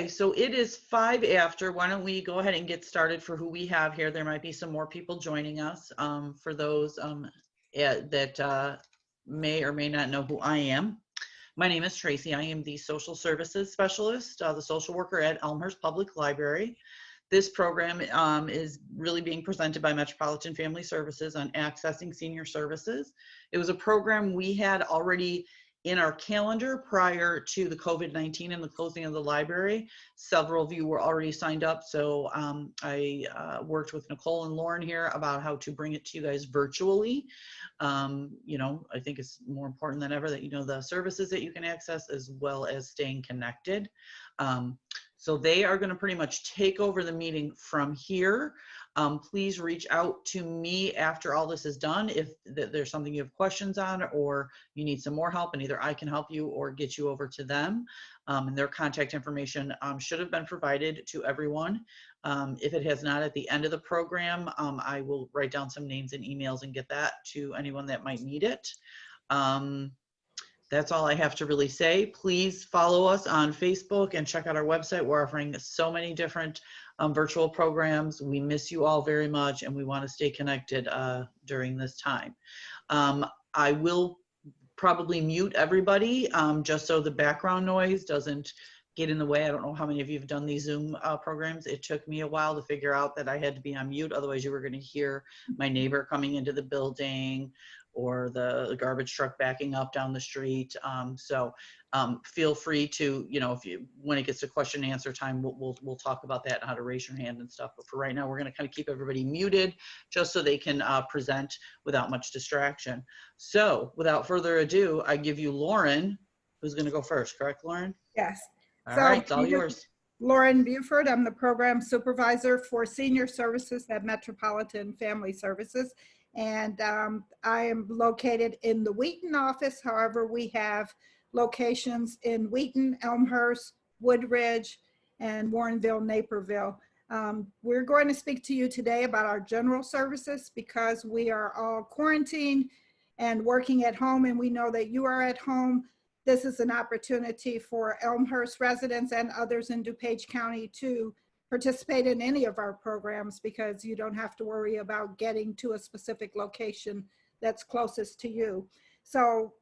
Okay, so it is 5 after. Why don't we go ahead and get started for who we have here? There might be some more people joining us. For those that may or may not know who I am. My name is Tracy. I am the social services specialist, the social worker at Elmhurst Public Library. This program is really being presented by Metropolitan Family Services on accessing senior services. It was a program we had already in our calendar prior to the COVID-19 and the closing of the library. Several of you were already signed up, so I worked with Nicole and Lauren here about how to bring it to you guys virtually. You know, I think it's more important than ever that you know the services that you can access as well as staying connected. So they are going to pretty much take over the meeting from here. Please reach out to me after all this is done if there's something you have questions on or you need some more help, and either I can help you or get you over to them. And their contact information should have been provided to everyone. If it has not at the end of the program, I will write down some names and emails and get that to anyone that might need it. That's all I have to really say. Please follow us on Facebook and check out our website. We're offering so many different virtual programs. We miss you all very much, and we want to stay connected during this time. I will probably mute everybody just so the background noise doesn't get in the way. I don't know how many of you have done these Zoom programs. It took me a while to figure out that I had to be on mute. Otherwise, you were going to hear my neighbor coming into the building or the garbage truck backing up down the street. Feel free to, you know, when it gets to question and answer time, we'll talk about that and how to raise your hand and stuff. But for right now, we're going to kind of keep everybody muted just so they can present without much distraction. So without further ado, I give you Lauren, who's going to go first. Correct, Lauren? Yes. All right, it's all yours. Lauren Buford, I'm the program supervisor for senior services at Metropolitan Family Services. And I am located in the Wheaton office. However, we have locations in Wheaton, Elmhurst, Woodridge, and Warrenville, Naperville. We're going to speak to you today about our general services because we are all quarantined and working at home, and we know that you are at home. This is an opportunity for Elmhurst residents and others in DuPage County to participate in any of our programs because you don't have to worry about getting to a specific location that's closest to you. So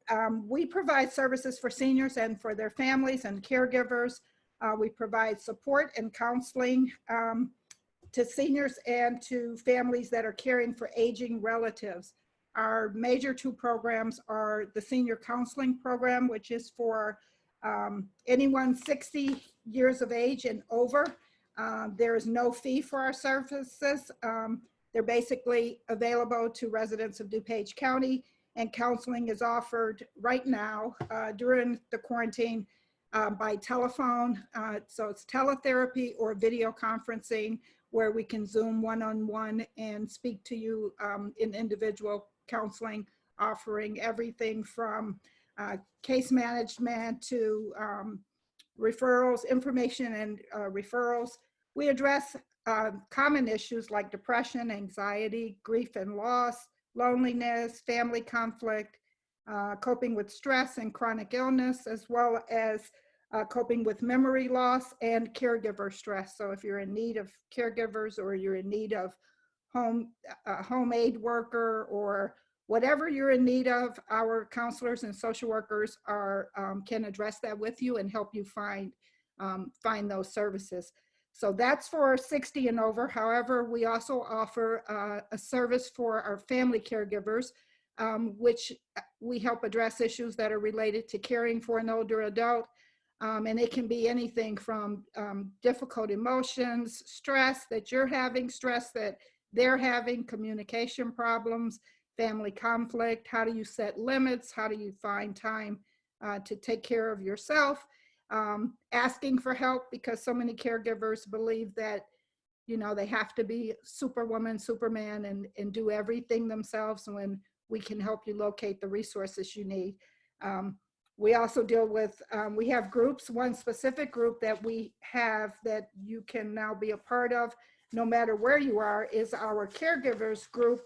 we provide services for seniors and for their families and caregivers. We provide support and counseling to seniors and to families that are caring for aging relatives. Our major two programs are the Senior Counseling Program, which is for anyone 60 years of age and over. There is no fee for our services. They're basically available to residents of DuPage County, and counseling is offered right now during the quarantine by telephone. So it's teletherapy or video conferencing where we can Zoom one-on-one and speak to you in individual counseling, offering everything from case management to referrals, information and referrals. We address common issues like depression, anxiety, grief and loss, loneliness, family conflict, coping with stress and chronic illness, as well as coping with memory loss and caregiver stress. So if you're in need of caregivers or you're in need of home aid worker or whatever you're in need of, our counselors and social workers can address that with you and help you find those services. So that's for 60 and over. However, we also offer a service for our family caregivers, which we help address issues that are related to caring for an older adult. And it can be anything from difficult emotions, stress that you're having, stress that they're having, communication problems, family conflict. How do you set limits? How do you find time to take care of yourself? Asking for help, because so many caregivers believe that, you know, they have to be superwoman, superman, and do everything themselves, when we can help you locate the resources you need. We also deal with, we have groups. One specific group that we have that you can now be a part of, no matter where you are, is our caregivers group.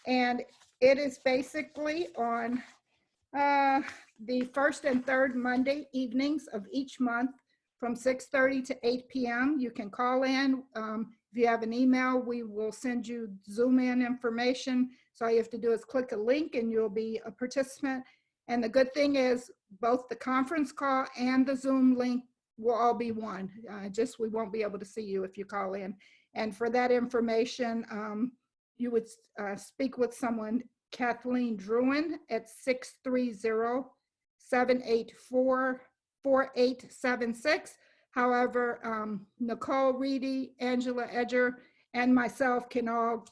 And it is basically on the first and third Monday evenings of each month. from 6:30 to 8 p.m. You can call in. If you have an email, we will send you Zoom in information. So all you have to do is click a link and you'll be a participant. And the good thing is both the conference call and the Zoom link will all be one. Just we won't be able to see you if you call in. And for that information, you would speak with someone, Kathleen Druin, at 630-784-4876. However, Nicole Reedy, Angela Edger, and myself can all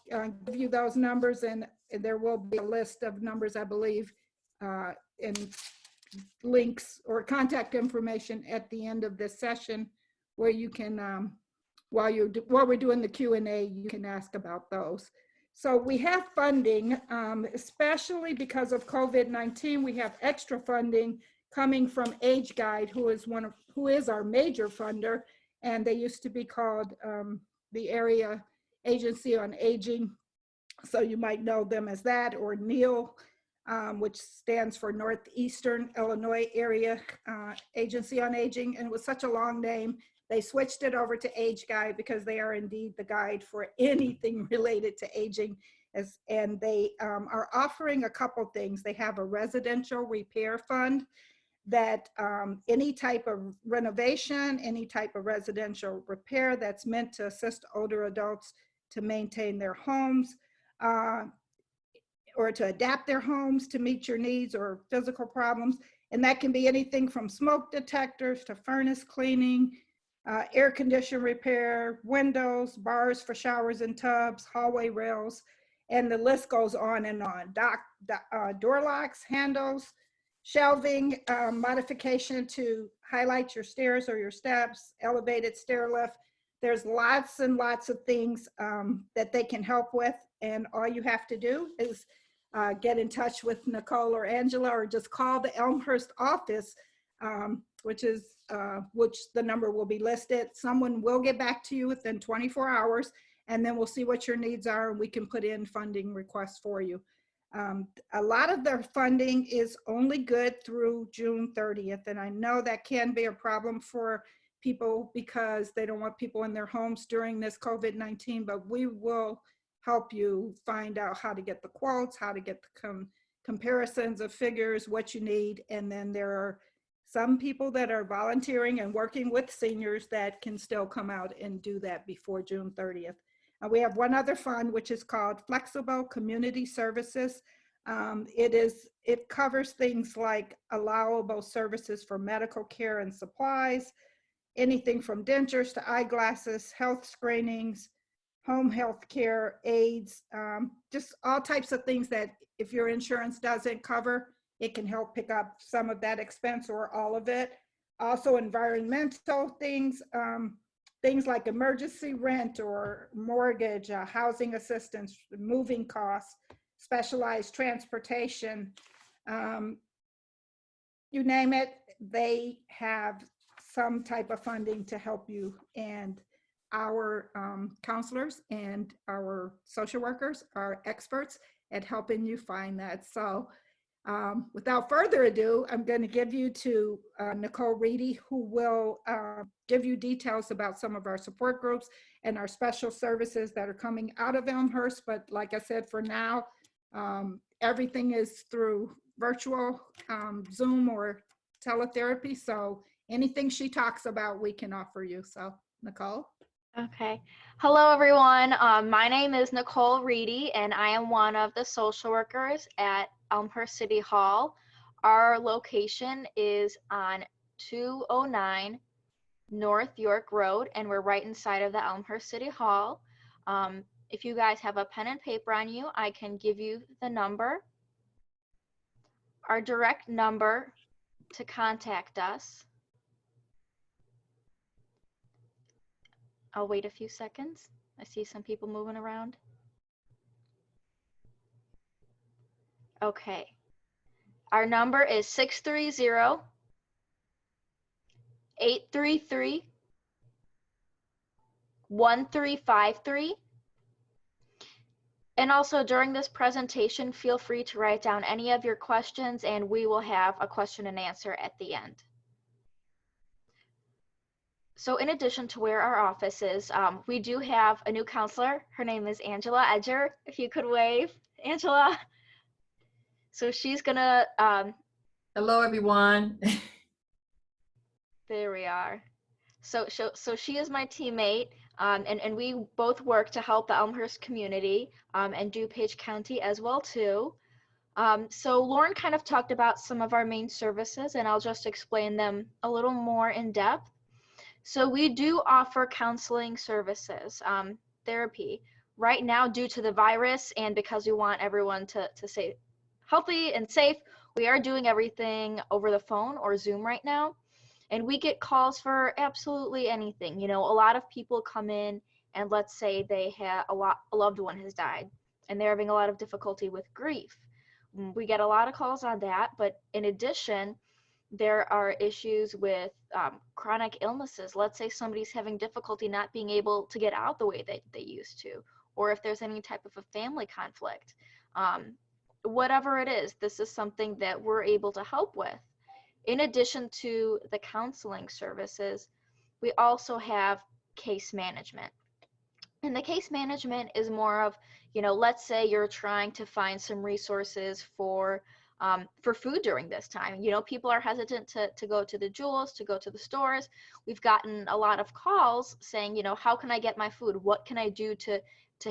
give you those numbers, and there will be a list of numbers, I believe, and links or contact information at the end of this session where you can, while we're doing the Q&A, you can ask about those. So we have funding, especially because of COVID-19, we have extra funding coming from Age Guide, who is our major funder, and they used to be called the Area Agency on Aging. So you might know them as that, or NEAL, which stands for Northeastern Illinois Area Agency on Aging. And it was such a long name, they switched it over to Age Guide because they are indeed the guide for anything related to aging. And they are offering a couple things. They have a residential repair fund that any type of renovation, any type of residential repair that's meant to assist older adults to maintain their homes or to adapt their homes to meet your needs or physical problems. And that can be anything from smoke detectors to furnace cleaning, air condition repair, windows, bars for showers and tubs, hallway rails, and the list goes on and on. Door locks, handles, shelving, modification to highlight your stairs or your steps, elevated stair lift. There's lots and lots of things that they can help with. And all you have to do is get in touch with Nicole or Angela, or just call the Elmhurst office, which the number will be listed. Someone will get back to you within 24 hours, and then we'll see what your needs are, and we can put in funding requests for you. A lot of their funding is only good through June 30th, and I know that can be a problem for people because they don't want people in their homes during this COVID-19, but we will help you find out how to get the quotes, how to get the comparisons of figures, what you need, and then there are some people that are volunteering and working with seniors that can still come out and do that before June 30th. We have one other fund, which is called Flexible Community Services. It covers things like allowable services for medical care and supplies, anything from dentures to eyeglasses, health screenings, home health care, aids, just all types of things that if your insurance doesn't cover, it can help pick up some of that expense or all of it. Also environmental things, things like emergency rent or mortgage, housing assistance, moving costs, specialized transportation, you name it, they have some type of funding to help you. And our counselors and our social workers are experts at helping you find that. So without further ado, I'm going to give you to Nicole Reedy, who will give you details about some of our support groups and our special services that are coming out of Elmhurst. But like I said, for now, everything is through virtual Zoom or teletherapy. So anything she talks about, we can offer you. So Nicole. Okay. Hello, everyone. My name is Nicole Reedy, and I am one of the social workers at Elmhurst City Hall. Our location is on 209 North York Road, and we're right inside of the Elmhurst City Hall. If you guys have a pen and paper on you, I can give you the number. Our direct number to contact us. I'll wait a few seconds. I see some people moving around. Okay. Our number is 630-833-1353. And also during this presentation, feel free to write down any of your questions and we will have a question and answer at the end. So in addition to where our office is, we do have a new counselor. Her name is Angela Edger. If you could wave, Angela. So she's gonna, Hello, everyone. there we are. So she is my teammate, and we both work to help the Elmhurst community and DuPage County as well too. So Lauren kind of talked about some of our main services, and I'll just explain them a little more in depth. So we do offer counseling services, therapy. Right now, due to the virus and because we want everyone to stay healthy and safe, we are doing everything over the phone or Zoom right now. And we get calls for absolutely anything. You know, a lot of people come in and let's say they have a loved one has died and they're having a lot of difficulty with grief. We get a lot of calls on that, but in addition, there are issues with chronic illnesses. Let's say somebody's having difficulty not being able to get out the way that they used to, or if there's any type of a family conflict. Whatever it is, this is something that we're able to help with. In addition to the counseling services, we also have case management. And the case management is more of, you know, let's say you're trying to find some resources for food during this time. You know, people are hesitant to go to the Jewels, to go to the stores. We've gotten a lot of calls saying, you know, how can I get my food? What can I do to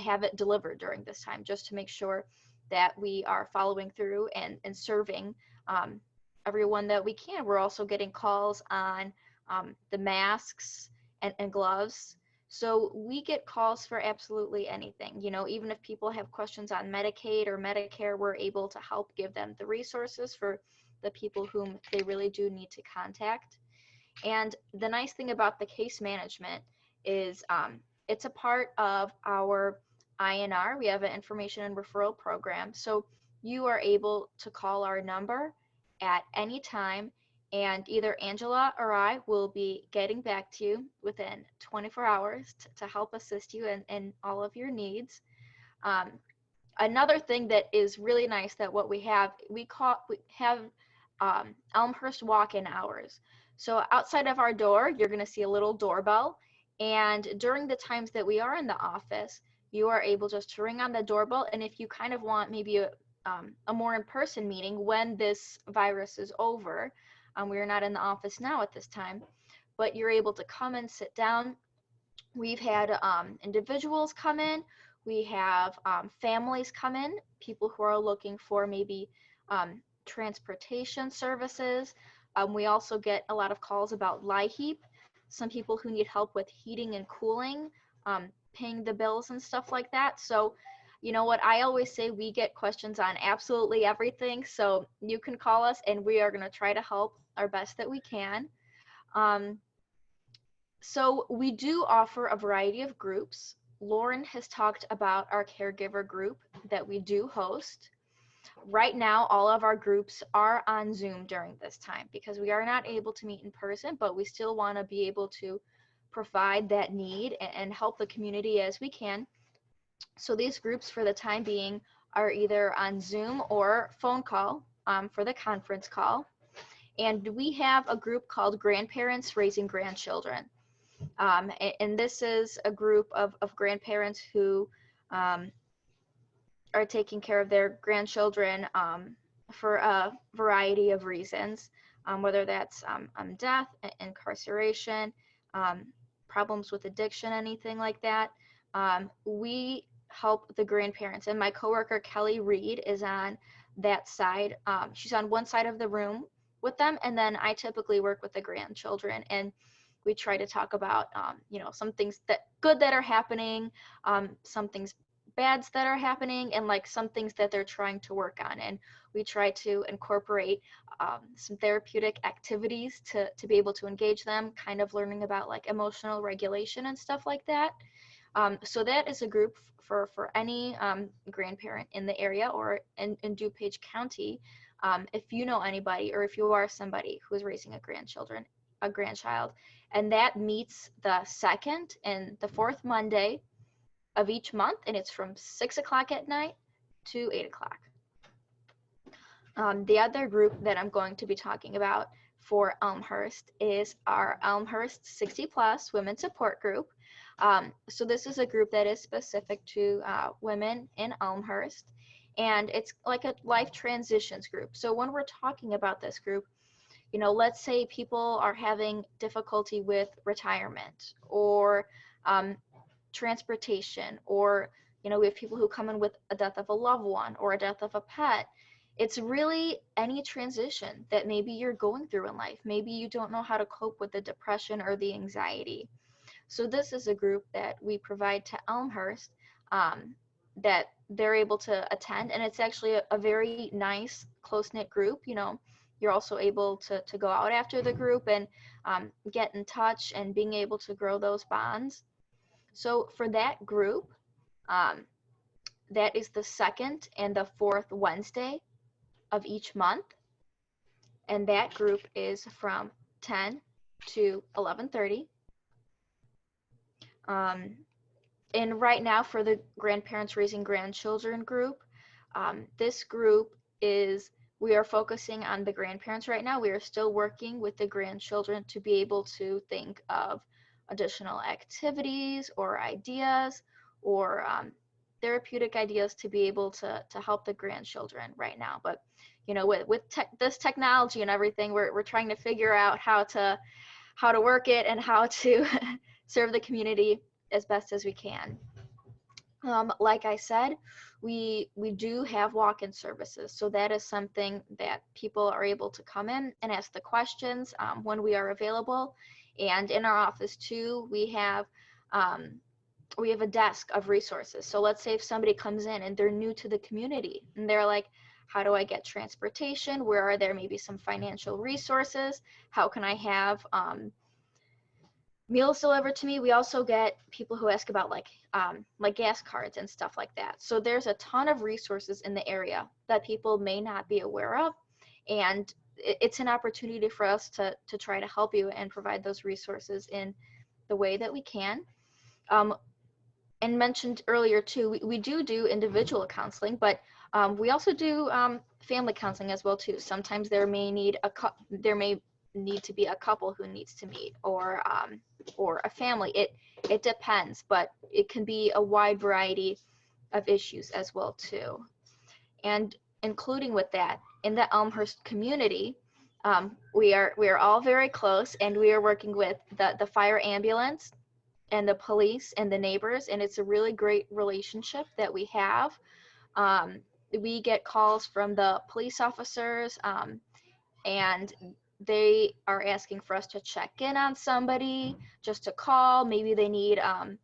have it delivered during this time, just to make sure that we are following through and serving everyone that we can. We're also getting calls on the masks and gloves. So we get calls for absolutely anything. You know, even if people have questions on Medicaid or Medicare, we're able to help give them the resources for the people whom they really do need to contact. And the nice thing about the case management is it's a part of our INR. We have an information and referral program. So you are able to call our number at any time, and either Angela or I will be getting back to you within 24 hours to help assist you in all of your needs. Another thing that is really nice that what we have Elmhurst WalkIn Hours. So outside of our door, you're going to see a little doorbell, and during the times that we are in the office, you are able just to ring on the doorbell, and if you kind of want maybe a more in-person meeting when this virus is over, we are not in the office now at this time, but you're able to come and sit down. We've had individuals come in. We have families come in, people who are looking for maybe transportation services. We also get a lot of calls about LIHEAP, some people who need help with heating and cooling, paying the bills and stuff like that. So, you know what, I always say we get questions on absolutely everything. So you can call us and we are going to try to help our best that we can. So we do offer a variety of groups. Lauren has talked about our caregiver group that we do host. Right now, all of our groups are on Zoom during this time because we are not able to meet in person, but we still want to be able to provide that need and help the community as we can. So these groups for the time being are either on Zoom or phone call for the conference call. And we have a group called Grandparents Raising Grandchildren. And this is a group of grandparents who are taking care of their grandchildren for a variety of reasons, whether that's death, incarceration, problems with addiction, anything like that. We help the grandparents, and my coworker Kelly Reed is on that side. She's on one side of the room with them, and then I typically work with the grandchildren, and we try to talk about you know, some things that good that are happening, some things bads that are happening, and like some things that they're trying to work on. And we try to incorporate some therapeutic activities to be able to engage them, kind of learning about like emotional regulation and stuff like that. So that is a group for any grandparent in the area or in DuPage County. If you know anybody, or if you are somebody who is raising a grandchild, and that meets the second and the fourth Monday of each month, and it's from 6 o'clock at night to 8 o'clock. The other group that I'm going to be talking about for Elmhurst is our Elmhurst 60 plus women support group. So this is a group that is specific to women in Elmhurst, and it's like a life transitions group. So when we're talking about this group, you know, let's say people are having difficulty with retirement or transportation, or, you know, we have people who come in with a death of a loved one or a death of a pet. It's really any transition that maybe you're going through in life. Maybe you don't know how to cope with the depression or the anxiety. So this is a group that we provide to Elmhurst that they're able to attend. And it's actually a very nice, close-knit group. You know, you're also able to go out after the group and get in touch and being able to grow those bonds. So for that group, that is the second and the fourth Wednesday of each month. And that group is from 10 to 11:30. And right now for the Grandparents Raising Grandchildren group, this group is, we are focusing on the grandparents right now. We are still working with the grandchildren to be able to think of additional activities or ideas or therapeutic ideas to be able to help the grandchildren right now. But, you know, with this technology and everything, we're trying to figure out how to work it and how to serve the community as best as we can. Like I said, we do have walk-in services. So that is something that people are able to come in and ask the questions when we are available. And in our office too, we have a desk of resources. So let's say if somebody comes in and they're new to the community and they're like, how do I get transportation? Where are there maybe some financial resources? How can I have meals delivered to me? We also get people who ask about like gas cards and stuff like that. So there's a ton of resources in the area that people may not be aware of. And it's an opportunity for us to try to help you and provide those resources in the way that we can. And mentioned earlier too, we do individual counseling, but we also do family counseling as well too. Sometimes there may need to be a couple who needs to meet, or a family. It depends, but it can be a wide variety of issues as well too. And including with that, in the Elmhurst community, we are all very close, and we are working with the fire ambulance and the police and the neighbors, and it's a really great relationship that we have. We get calls from the police officers, and they are asking for us to check in on somebody, just to call. Maybe they need a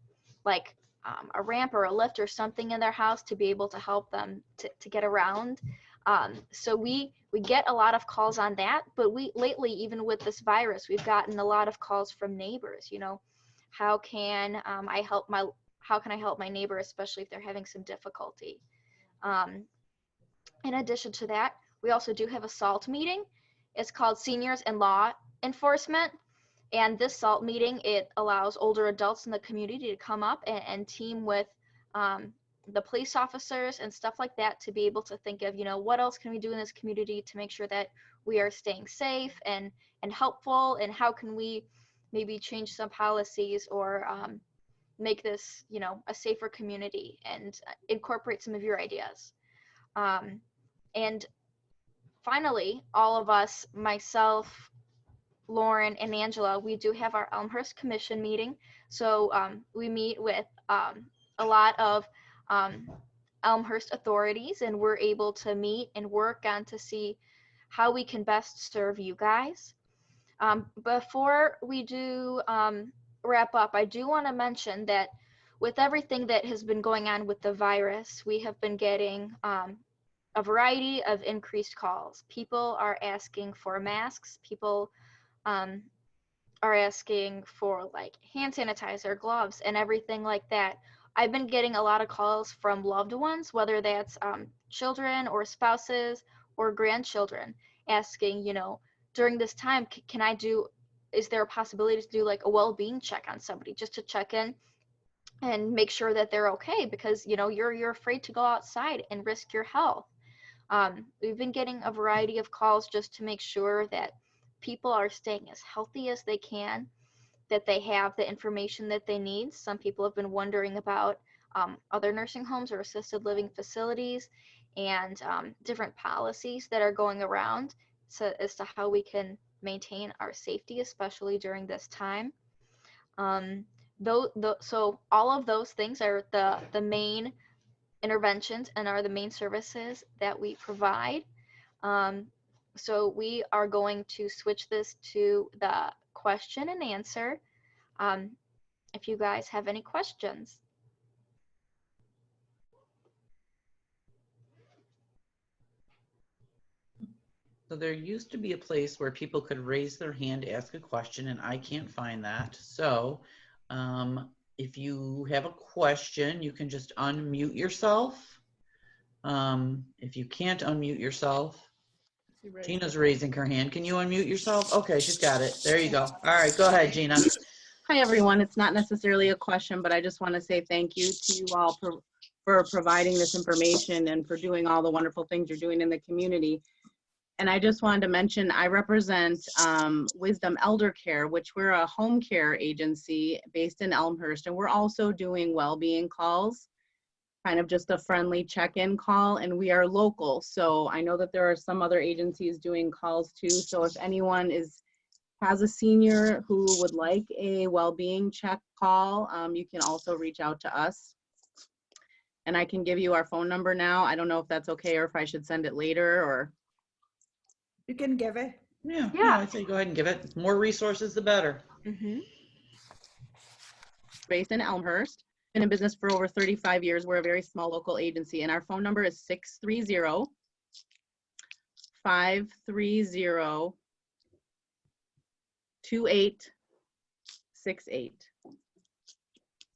ramp or a lift or something in their house to be able to help them to get around. So we get a lot of calls on that, but lately, even with this virus, we've gotten a lot of calls from neighbors. You know, how can I help my neighbor, especially if they're having some difficulty. In addition to that, we also do have a SALT meeting. It's called Seniors and Law Enforcement. And this SALT meeting, it allows older adults in the community to come up and team with the police officers and stuff like that, to be able to think of, you know, what else can we do in this community to make sure that we are staying safe and helpful, and how can we maybe change some policies or make this, you know, a safer community, and incorporate some of your ideas. And finally, all of us, myself, Lauren, and Angela, we do have our Elmhurst Commission meeting. So we meet with a lot of Elmhurst authorities, and we're able to meet and work on to see how we can best serve you guys. Before we do wrap up, I do want to mention that with everything that has been going on with the virus, we have been getting a variety of increased calls. People are asking for masks. People are asking for like hand sanitizer, gloves, and everything like that. I've been getting a lot of calls from loved ones, whether that's children or spouses or grandchildren, asking, you know, during this time, is there a possibility to do like a well-being check on somebody, just to check in and make sure that they're okay, because, you know, you're afraid to go outside and risk your health. We've been getting a variety of calls just to make sure that people are staying as healthy as they can, that they have the information that they need. Some people have been wondering about other nursing homes or assisted living facilities and different policies that are going around as to how we can maintain our safety, especially during this time. So all of those things are the main interventions and are the main services that we provide. So we are going to switch this to the question and answer. If you guys have any questions. So there used to be a place where people could raise their hand, ask a question, and I can't find that. So if you have a question, you can just unmute yourself. If you can't unmute yourself, Gina's raising her hand. Can you unmute yourself? Okay, she's got it. There you go. All right, go ahead, Gina. Hi, everyone. It's not necessarily a question, but I just want to say thank you to you all for providing this information and for doing all the wonderful things you're doing in the community. And I just wanted to mention, I represent Wisdom Elder Care, which we're a home care agency based in Elmhurst, and we're also doing well-being calls, kind of just a friendly check-in call, and we are local. So I know that there are some other agencies doing calls too. So if anyone has a senior who would like a well-being check call, you can also reach out to us. And I can give you our phone number now. I don't know if that's okay or if I should send it later or. You can give it. Yeah, Yeah. I'd say go ahead and give it. More resources, the better. Based in Elmhurst. Been in business for over 35 years. We're a very small local agency, and our phone number is 630-530-2868.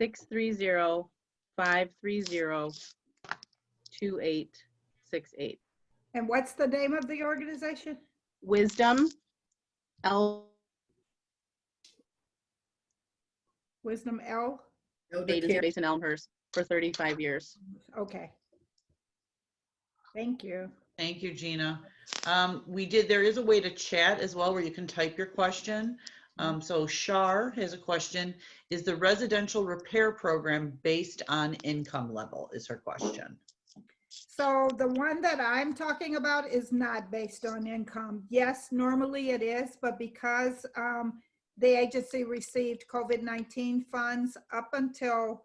630-530-2868. And what's the name of the organization? Wisdom Wisdom L? Agency based in Elmhurst for 35 years. Okay. Thank you. Thank you, Gina. There is a way to chat as well where you can type your question. So Shar has a question. Is the residential repair program based on income level is her question. So the one that I'm talking about is not based on income. Yes, normally it is, but because the agency received COVID-19 funds up until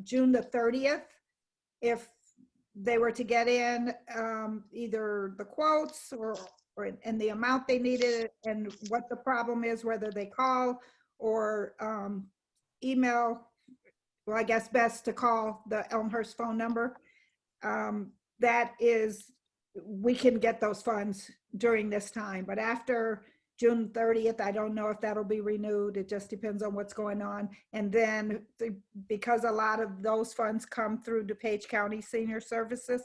June the 30th, if they were to get in either the quotes or and the amount they needed and what the problem is, whether they call or email, well, I guess best to call the Elmhurst phone number. That is, we can get those funds during this time, but after June 30th, I don't know if that'll be renewed. It just depends on what's going on. And then because a lot of those funds come through DuPage County Senior Services,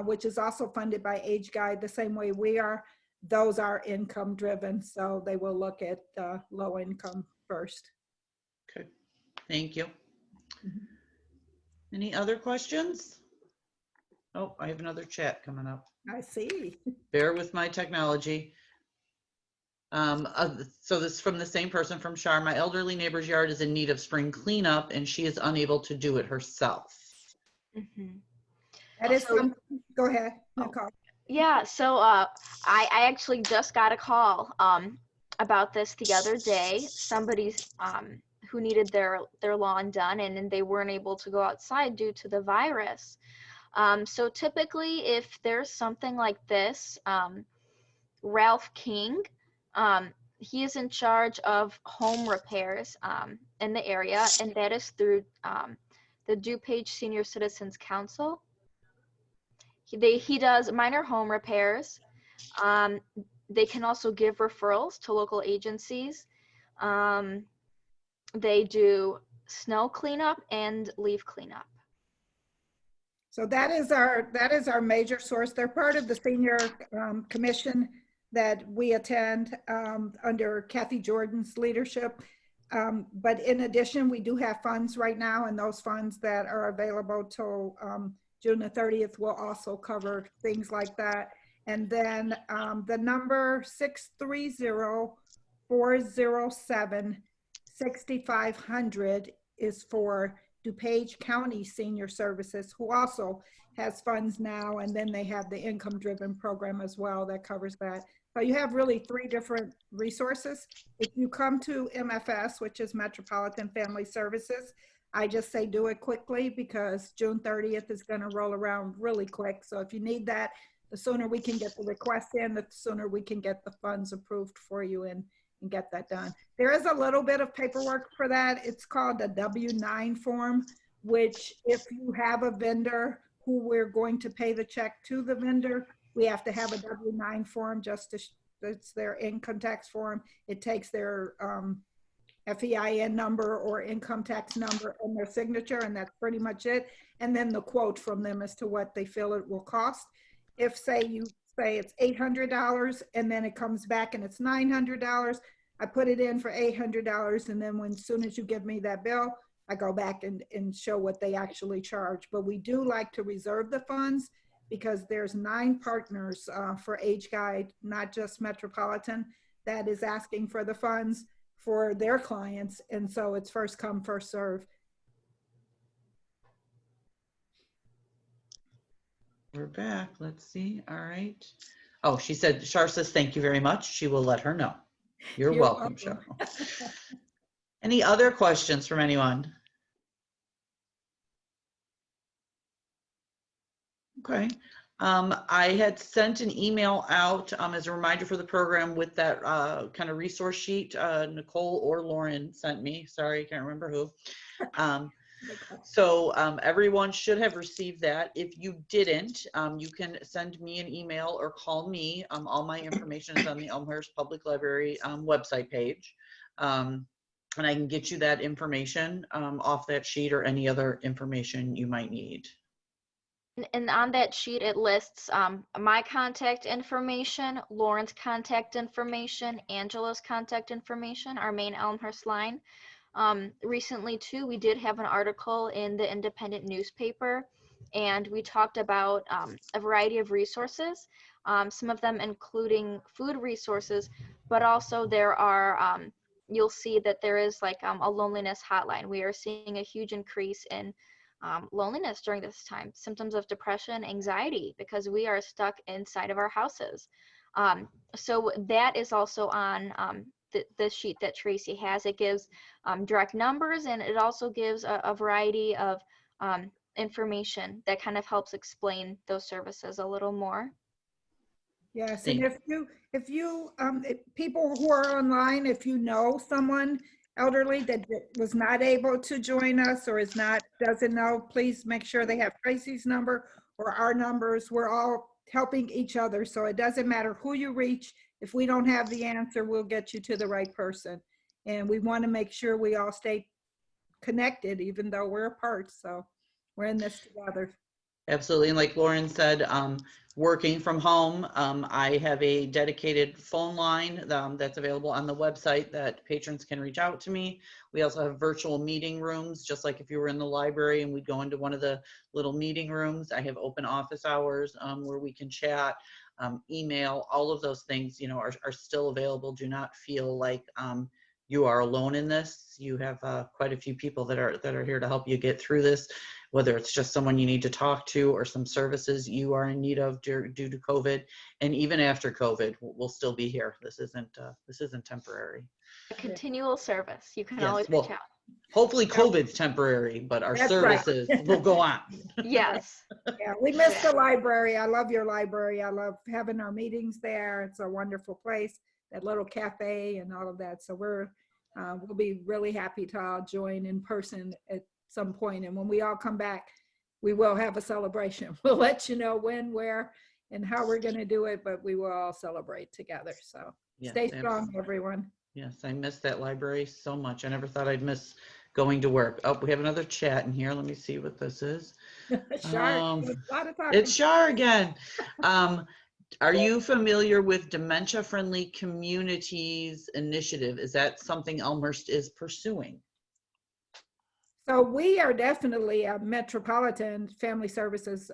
which is also funded by Age Guide the same way we are, those are income driven. So they will look at low income first. Okay, thank you. Any other questions? Oh, I have another chat coming up. I see. Bear with my technology. So this is from the same person, from Shar. My elderly neighbor's yard is in need of spring cleanup and she is unable to do it herself. That is something. Go ahead, Nicole. Yeah, so I actually just got a call about this the other day. Somebody's who needed their lawn done and they weren't able to go outside due to the virus. So typically if there's something like this, Ralph King, he is in charge of home repairs in the area, and that is through the DuPage Senior Citizens Council. He does minor home repairs. They can also give referrals to local agencies. They do snow cleanup and leaf cleanup. So that is our major source. They're part of the senior commission that we attend under Kathy Jordan's leadership. But in addition, we do have funds right now, and those funds that are available till June the 30th will also cover things like that. And then the number 630-407-6500 is for DuPage County Senior Services, who also has funds now. And then they have the income-driven program as well that covers that. So you have really 3 different resources. If you come to MFS, which is Metropolitan Family Services, I just say do it quickly because June 30th is going to roll around really quick. So if you need that, the sooner we can get the request in, the sooner we can get the funds approved for you and get that done. There is a little bit of paperwork for that. It's called a W-9 form, which if you have a vendor who we're going to pay the check to the vendor, we have to have a W-9 form just to, it's their income tax form. It takes their FEIN number or income tax number and their signature, and that's pretty much it. And then the quote from them as to what they feel it will cost. If say you say it's $800 and then it comes back and it's $900, I put it in for $800, and then as soon as you give me that bill, I go back and show what they actually charge. But we do like to reserve the funds because there's 9 partners for Age Guide, not just Metropolitan, that is asking for the funds for their clients. And so it's first come, first serve. We're back. Let's see. All right. Oh, she said, Shar says, thank you very much. She will let her know. You're welcome, Shar. Any other questions from anyone? Okay. I had sent an email out as a reminder for the program with that kind of resource sheet. Nicole or Lauren sent me. Sorry, I can't remember who. So everyone should have received that. If you didn't, you can send me an email or call me. All my information is on the Elmhurst Public Library website page. And I can get you that information off that sheet or any other information you might need. And on that sheet, it lists my contact information, Lauren's contact information, Angela's contact information, our main Elmhurst line. Recently, too, we did have an article in the independent newspaper, and we talked about a variety of resources, some of them including food resources, but also there are, you'll see that there is like a loneliness hotline. We are seeing a huge increase in loneliness during this time, symptoms of depression, anxiety, because we are stuck inside of our houses. So that is also on the sheet that Tracy has. It gives direct numbers, and it also gives a variety of information that kind of helps explain those services a little more. Yes, and if people who are online, if you know someone elderly that was not able to join us or doesn't know, please make sure they have Tracy's number or our numbers. We're all helping each other, so it doesn't matter who you reach. If we don't have the answer, we'll get you to the right person. And we want to make sure we all stay connected, even though we're apart. So we're in this together. Absolutely. And like Lauren said, working from home, I have a dedicated phone line that's available on the website that patrons can reach out to me. We also have virtual meeting rooms, just like if you were in the library and we'd go into one of the little meeting rooms. I have open office hours where we can chat, email, all of those things, you know, are still available. Do not feel like you are alone in this. You have quite a few people that are here to help you get through this, whether it's just someone you need to talk to or some services you are in need of due to COVID. And even after COVID, we'll still be here. This isn't temporary. A continual service. You can Yes, always well, reach out. hopefully COVID's temporary, but our That's services will go on. Yes. Yeah, we miss the library. I love your library. I love having our meetings there. It's a wonderful place, that little cafe and all of that. So we'll be really happy to all join in person at some point. And when we all come back, we will have a celebration. We'll let you know when, where, and how we're going to do it, but we will all celebrate together. So Yes, stay strong, absolutely. everyone. Yes, I miss that library so much. I never thought I'd miss going to work. Oh, we have another chat in here. Let me see what this is. Shar, a lot of talking. It's Shar again. Are you familiar with Dementia Friendly Communities Initiative? Is that something Elmhurst is pursuing? So we are definitely a Metropolitan Family Services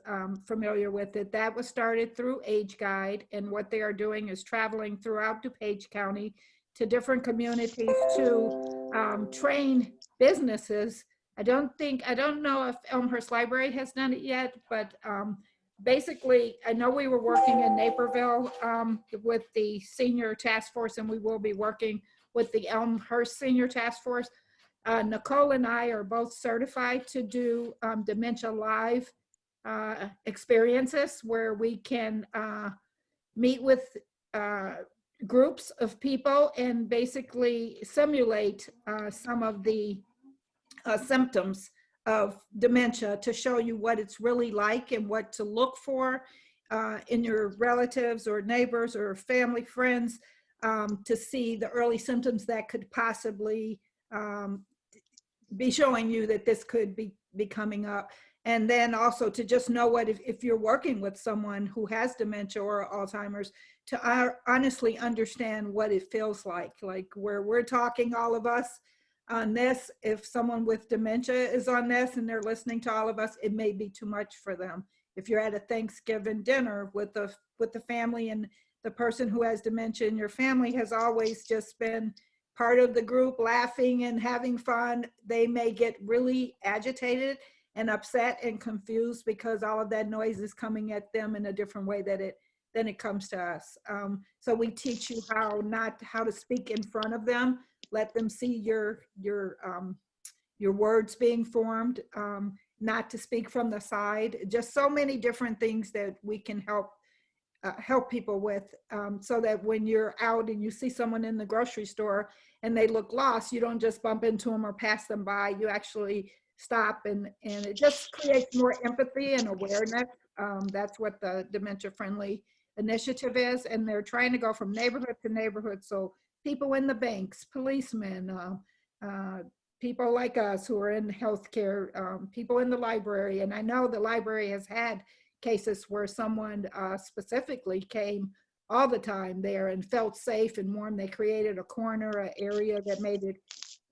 familiar with it. That was started through Age Guide, and what they are doing is traveling throughout DuPage County to different communities to train businesses. I don't know if Elmhurst Library has done it yet, but basically, I know we were working in Naperville with the senior task force, and we will be working with the Elmhurst Senior Task Force. Nicole and I are both certified to do Dementia Live experiences where we can meet with groups of people and basically simulate some of the symptoms of dementia to show you what it's really like and what to look for in your relatives or neighbors or family friends to see the early symptoms that could possibly be showing you that this could be coming up. And then also to just know what, if you're working with someone who has dementia or Alzheimer's, to honestly understand what it feels like where we're talking, all of us on this, if someone with dementia is on this and they're listening to all of us, it may be too much for them. If you're at a Thanksgiving dinner with the family and the person who has dementia in your family has always just been part of the group, laughing and having fun, they may get really agitated and upset and confused because all of that noise is coming at them in a different way than it comes to us. So we teach you how to speak in front of them, let them see your words being formed, not to speak from the side, just so many different things that we can help people with, so that when you're out and you see someone in the grocery store and they look lost, you don't just bump into them or pass them by. You actually stop, and it just creates more empathy and awareness. That's what the Dementia Friendly Initiative is, and they're trying to go from neighborhood to neighborhood. So people in the banks, policemen, people like us who are in healthcare, people in the library, and I know the library has had cases where someone specifically came all the time there and felt safe and warm. They created a corner, an area that made it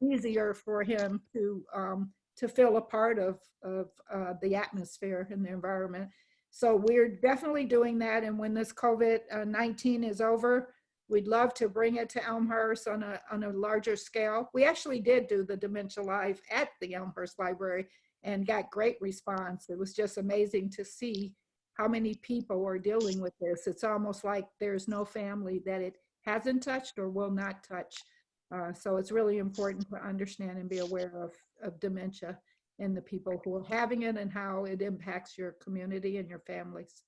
easier for him to feel a part of the atmosphere and the environment. So we're definitely doing that. And when this COVID-19 is over, we'd love to bring it to Elmhurst on a larger scale. We actually did do the Dementia Live at the Elmhurst Library and got great response. It was just amazing to see how many people are dealing with this. It's almost like there's no family that it hasn't touched or will not touch. So it's really important to understand and be aware of dementia and the people who are having it and how it impacts your community and your families.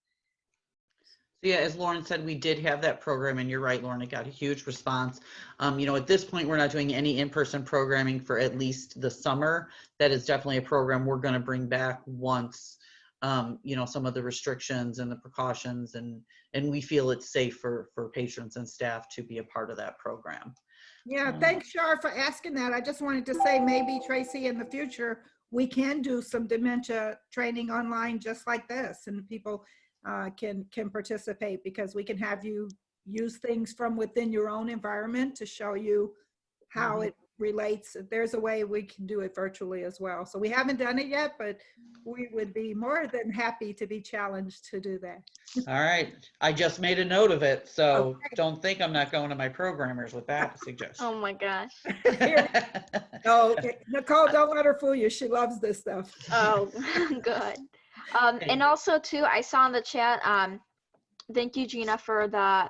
Yeah, as Lauren said, we did have that program, and you're right, Lauren, it got a huge response. At this point, we're not doing any in-person programming for at least the summer. That is definitely a program we're going to bring back once, some of the restrictions and the precautions, and we feel it's safe for patrons and staff to be a part of that program. Yeah, thanks, Shar, for asking that. I just wanted to say maybe, Tracy, in the future, we can do some dementia training online just like this, and people can participate, because we can have you use things from within your own environment to show you how it relates. There's a way we can do it virtually as well. So we haven't done it yet, but we would be more than happy to be challenged to do that. All right, I just made a note of it, so Okay. don't think I'm not going to my programmers with that suggestion. Oh my gosh. No, Nicole, don't let her fool you. She loves this stuff. Oh, good. And also too, I saw in the chat, thank you, Gina, for the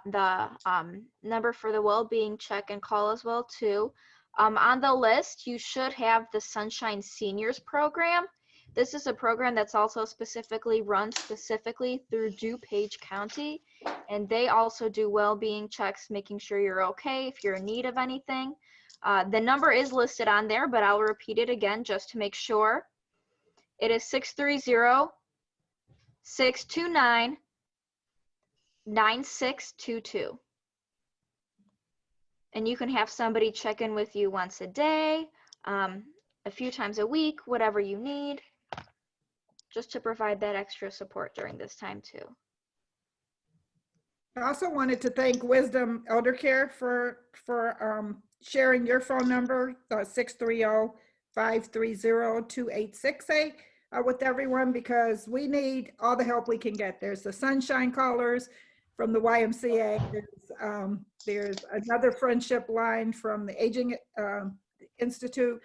number for the well-being check and call as well too. On the list, you should have the Sunshine Seniors program. This is a program that's also run specifically through DuPage County, and they also do well-being checks, making sure you're okay if you're in need of anything. The number is listed on there, but I'll repeat it again just to make sure. It is 630-629-9622. And you can have somebody check in with you once a day, a few times a week, whatever you need, just to provide that extra support during this time too. I also wanted to thank Wisdom Elder Care for sharing your phone number, 530-2868 with everyone, because we need all the help we can get. There's the Sunshine Callers from the YMCA. There's another friendship line from the Aging Institute.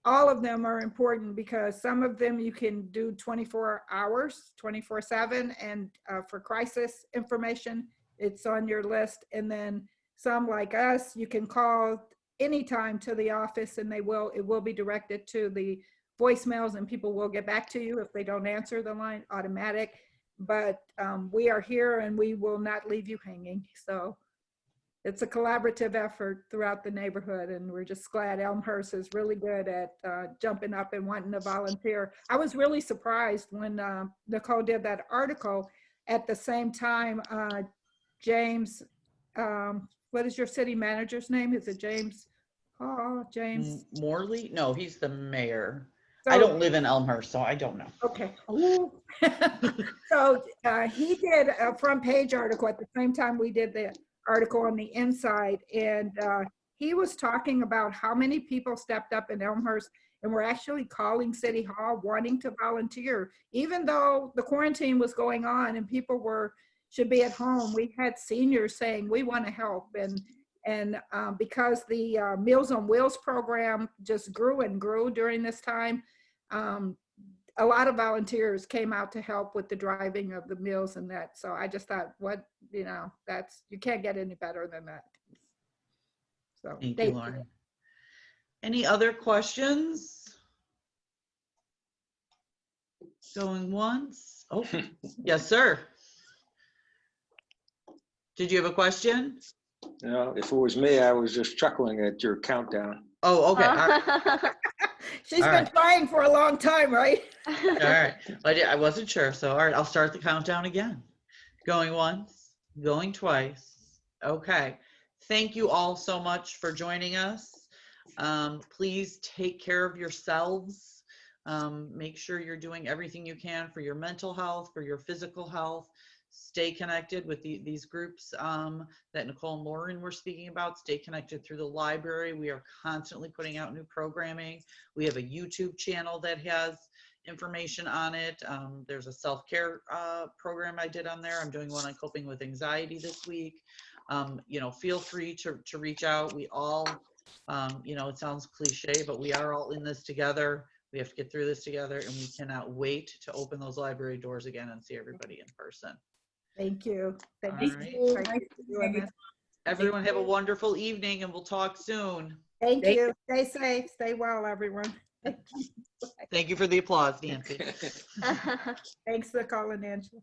All of them are important because some of them you can do 24 hours, 24/7, and for crisis information, it's on your list. And then some like us, you can call anytime to the office and it will be directed to the voicemails and people will get back to you if they don't answer the line, automatic. But we are here and we will not leave you hanging. So it's a collaborative effort throughout the neighborhood, and we're just glad Elmhurst is really good at jumping up and wanting to volunteer. I was really surprised when Nicole did that article. At the same time, James, what is your city manager's name? Is it James? Oh, James. Morley? No, he's the mayor. So, I don't live in Elmhurst, so I don't know. okay. So he did a front page article at the same time we did the article on the inside, and he was talking about how many people stepped up in Elmhurst and were actually calling City Hall wanting to volunteer, even though the quarantine was going on and people should be at home. We had seniors saying we want to help, and because the Meals on Wheels program just grew and grew during this time, a lot of volunteers came out to help with the driving of the meals and that. So I just thought, you can't get any better than that. So Thank you, Lauren. Any other questions? Going once? Oh, yes, sir. Did you have a question? No, if it was me, I was just chuckling at your countdown. Oh, okay. All right. She's All been right. trying for a long time, right? All right. I wasn't sure. So, all right, I'll start the countdown again. Going once, going twice. Okay. Thank you all so much for joining us. Please take care of yourselves. Make sure you're doing everything you can for your mental health, for your physical health. Stay connected with these groups that Nicole and Lauren were speaking about. Stay connected through the library. We are constantly putting out new programming. We have a YouTube channel that has information on it. There's a self-care program I did on there. I'm doing one on coping with anxiety this week. Feel free to reach out. We all, it sounds cliche, but we are all in this together. We have to get through this together, and we cannot wait to open those library doors again and see everybody in person. Thank you. Thank All you. right. Thank you for doing this. Everyone have a wonderful evening, and we'll talk soon. Thank you. Stay safe. Stay well, everyone. Thank you for the applause, Nancy. Thanks for calling, Angela.